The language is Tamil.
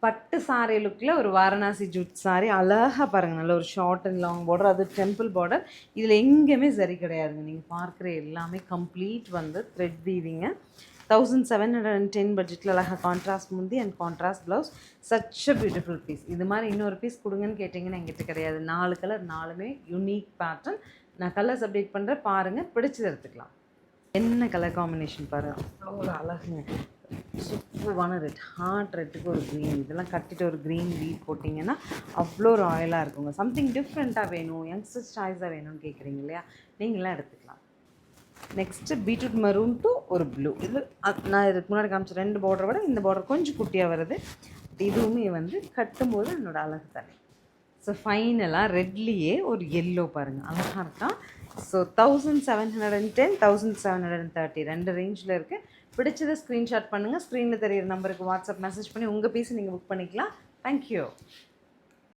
பட்டு சாரீ லுக்கில் ஒரு வாரணாசி ஜூட் சாரீ அழகாக பாருங்கள், நல்ல ஒரு ஷார்ட் அண்ட் லாங் பார்டர், அது டெம்பிள் பார்டர். இதில் எங்கேயுமே சரி கிடையாதுங்க. நீங்கள் பார்க்குற எல்லாமே கம்ப்ளீட் வந்து த்ரெட் வீவிங்க. 1710 பட்ஜெட்டில் அழகாக கான்ட்ராஸ்ட் முந்தி and contrast blouse. Such a beautiful piece. இது மாதிரி இன்னொரு பீஸ் கொடுங்கன்னு கேட்டிங்கன்னா என்கிட்ட கிடையாது. 4 கலர், 4மே யூனிக் பேட்டர்ன். நான் கலர்ஸ் அப்டேட் பண்ணுறேன், பாருங்கள், பிடிச்சது எடுத்துக்கலாம். என்ன கலர் காம்பினேஷன் பாருங்கள், அவ்வளோ ஒரு அழகுங்க. சூப்பரான ரெட், ஹார்ட் ரெட்டுக்கு ஒரு க்ரீன், இதெல்லாம் கட்டிட்டு ஒரு க்ரீன் வீட் போட்டிங்கன்னா அவ்வளோ ஒரு ஆயிலாக இருக்குங்க. சம்திங் டிஃப்ரெண்ட்டாக வேணும், யங்ஸ்டர்ஸ் சாய்ஸாக வேணும்னு கேட்குறீங்க இல்லையா, நீங்களாம் எடுத்துக்கலாம். நெக்ஸ்ட்டு பீட்ரூட் மரூன் டு ஒரு ப்ளூ. இது நான் இதுக்கு முன்னாடி காமிச்ச 2 பார்டரை விட இந்த பார்டர் கொஞ்சம் குட்டியாக வருது. இதுவுமே வந்து கட்டும்போது என்னோடய அழகு தானே. ஸோ ஃபைனலாக ரெட்லேயே ஒரு எல்லோ பாருங்கள், அழகாக இருக்கா. ஸோ 1710, 1730 2 ரேஞ்சில் இருக்குது. பிடிச்சதை ஸ்க்ரீன்ஷாட் பண்ணுங்கள். ஸ்க்ரீனில் தெரியிற நம்பருக்கு வாட்ஸ்அப் மெசேஜ் பண்ணி உங்கள் பீஸை நீங்கள் புக் பண்ணிக்கலாம். தேங்க்யூ.